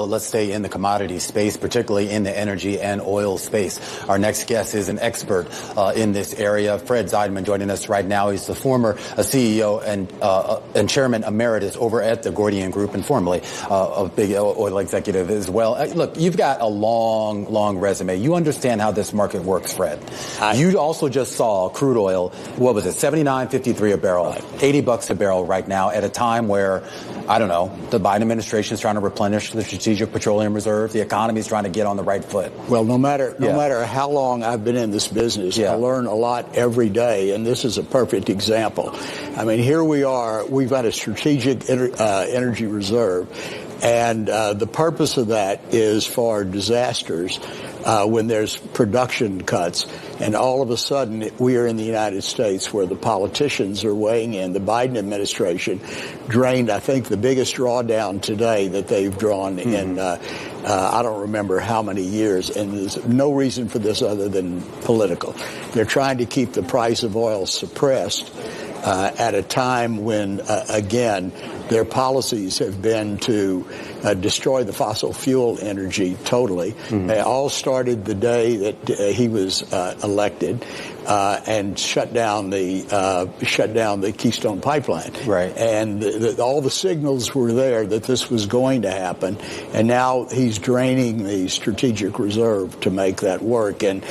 Well, let's stay in the commodity space, particularly in the energy and oil space. Our next guest is an expert in this area. Fred Zeidman joining us right now. He's the former CEO and chairman emeritus over at the Gordian Group, and formerly a big oil executive as well. Look, you've got a long resume. You understand how this market works, Fred. You also just saw crude oil, what was it, $79.53 a barrel, $80 a barrel right now at a time where, I don't know, the Biden administration is trying to replenish the strategic petroleum reserve. The economy is trying to get on the right foot. Well, no matter how long I've been in this business, I learn a lot every day, and this is a perfect example. I mean, here we are. We've got a strategic energy reserve, and the purpose of that is for disasters when there's production cuts. And all of a sudden, we are in the United States where the politicians are weighing in. The Biden administration drained, I think, the biggest drawdown today that they've drawn in, I don't remember how many years. And there's no reason for this other than political. They're trying to keep the price of oil suppressed at a time when, again, their policies have been to destroy the fossil fuel energy totally. They all started the day that he was elected and shut down the Keystone Pipeline. Right. And all the signals were there that this was going to happen. And now he's draining the strategic reserve to make that work. And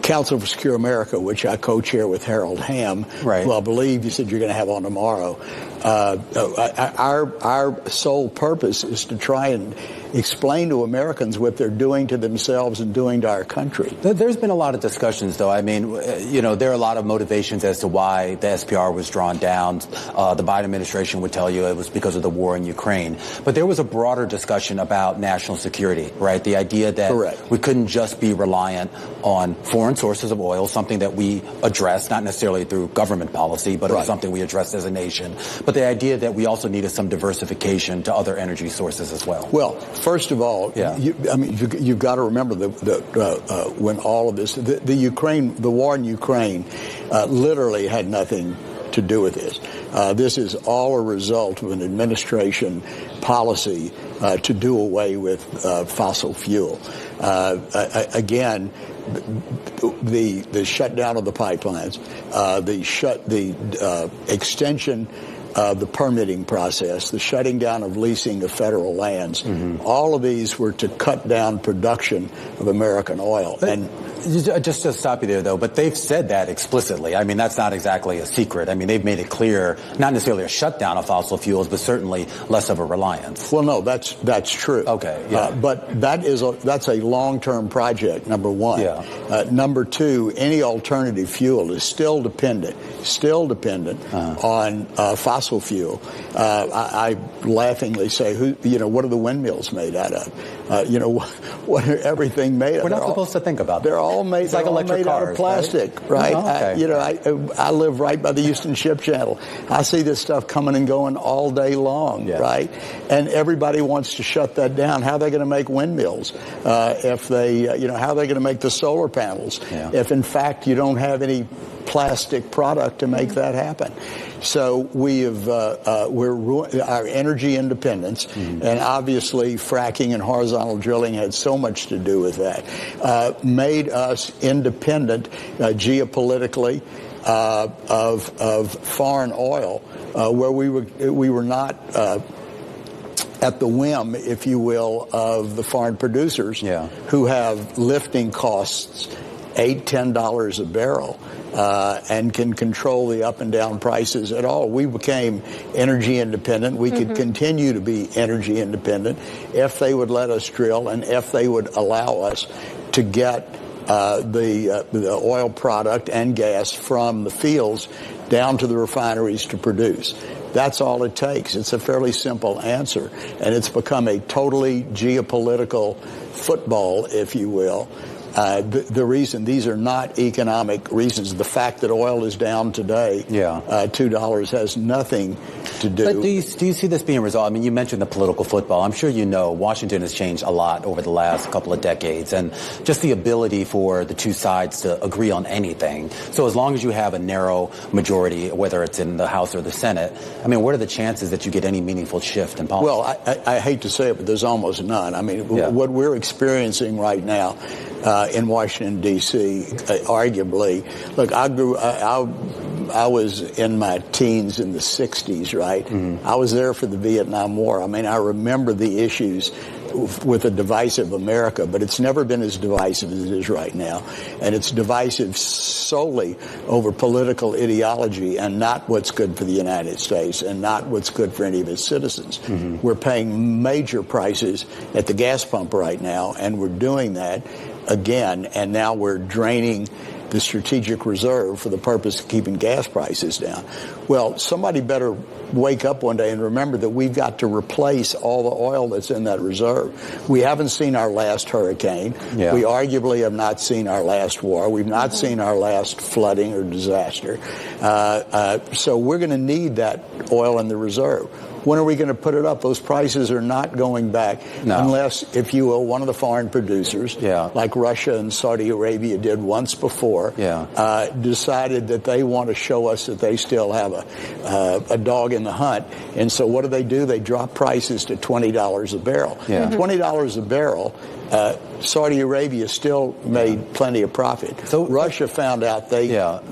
Council for Secure America, which I co-chair with Harold Hamm, who I believe you said you're going to have on tomorrow. Our sole purpose is to try and explain to Americans what they're doing to themselves and doing to our country. There's been a lot of discussions, though. I mean, there are a lot of motivations as to why the SPR was drawn down. The Biden administration would tell you it was because of the war in Ukraine. But there was a broader discussion about national security, right? The idea that we couldn't just be reliant on foreign sources of oil, something that we addressed, not necessarily through government policy, but it was something we addressed as a nation. But the idea that we also needed some diversification to other energy sources as well. Well, first of all, you've got to remember that when all of this, the war in Ukraine, literally had nothing to do with this. This is all a result of an administration policy to do away with fossil fuel. Again, the shutdown of the pipelines, the extension of the permitting process, the shutting down of leasing of federal lands, all of these were to cut down production of American oil. And just to stop you there, though, but they've said that explicitly. I mean, that's not exactly a secret. I mean, they've made it clear, not necessarily a shutdown of fossil fuels, but certainly less of a reliance. Well, no, that's true. Okay, but that's a long-term project, number one. Number two, any alternative fuel is still dependent on fossil fuel. I laughingly say, what are the windmills made out of? What are everything made of? We're not supposed to think about that. They're all made, it's like electric cars, out of plastic, right? I live right by the Houston Ship Channel. I see this stuff coming and going all day long, right? And everybody wants to shut that down. How are they going to make windmills? If they, how are they going to make the solar panels? If in fact you don't have any plastic product to make that happen. So our energy independence, and obviously fracking and horizontal drilling had so much to do with that, made us independent geopolitically of foreign oil, where we were not at the whim, if you will, of the foreign producers who have lifting costs $8-10 a barrel. And can control the up and down prices at all. We became energy independent. We could continue to be energy independent if they would let us drill and if they would allow us to get the oil product and gas from the fields down to the refineries to produce. That's all it takes. It's a fairly simple answer. And it's become a totally geopolitical football, if you will. The reason, these are not economic reasons. The fact that oil is down today, $2, has nothing to do. But do you see this being resolved? I mean, you mentioned the political football. I'm sure you know Washington has changed a lot over the last couple of decades, and just the ability for the two sides to agree on anything. So as long as you have a narrow majority, whether it's in the House or the Senate, I mean, what are the chances that you get any meaningful shift in policy? Well, I hate to say it, but there's almost none. I mean, what we're experiencing right now in Washington, D.C., arguably, look, I was in my teens in the 60s, right? Mm-hmm. I was there for the Vietnam War. I mean, I remember the issues with a divisive America, but it's never been as divisive as it is right now. And it's divisive solely over political ideology and not what's good for the United States and not what's good for any of its citizens. Mm-hmm. We're paying major prices at the gas pump right now, and we're doing that again, and now we're draining the strategic reserve for the purpose of keeping gas prices down. Well, somebody better wake up one day and remember that we've got to replace all the oil that's in that reserve. We haven't seen our last hurricane. Yeah. We arguably have not seen our last war. We've not seen our last flooding or disaster. So we're going to need that oil in the reserve. When are we going to put it up? Those prices are not going back unless, if you will, one of the foreign producers, like Russia and Saudi Arabia did once before, decided that they want to show us that they still have a dog in the hunt. And so what do? They drop prices to $20 a barrel. Yeah. $20 a barrel. Saudi Arabia still made plenty of profit. So Russia found out they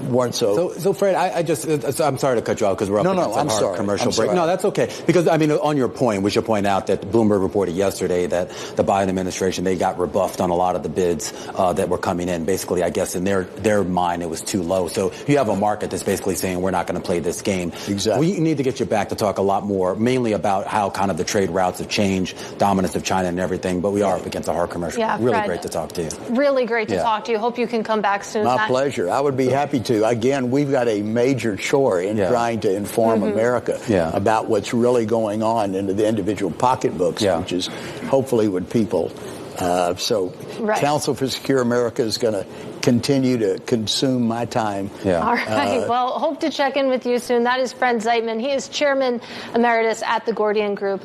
weren't so. So Fred, I'm sorry to cut you off because we're up against a hard commercial break. No, that's okay. Because, I mean, on your point, we should point out that Bloomberg reported yesterday that the Biden administration, they got rebuffed on a lot of the bids that were coming in. Basically, I guess in their mind, it was too low. So you have a market that's basically saying we're not going to play this game. Exactly. We need to get you back to talk a lot more, mainly about how kind of the trade routes have changed, dominance of China and everything. But we are up against a hard commercial. Yeah, really Fred, great to talk to you. Really great to talk to you. Hope you can come back soon. My pleasure. I would be happy to. Again, we've got a major chore in trying to inform America about what's really going on into the individual pocketbooks, which is hopefully what people. Council for Secure America is going to continue to consume my time. Yeah. All right. Well, hope to check in with you soon. That is Fred Zeidman. He is Chairman Emeritus at the Gordian Group.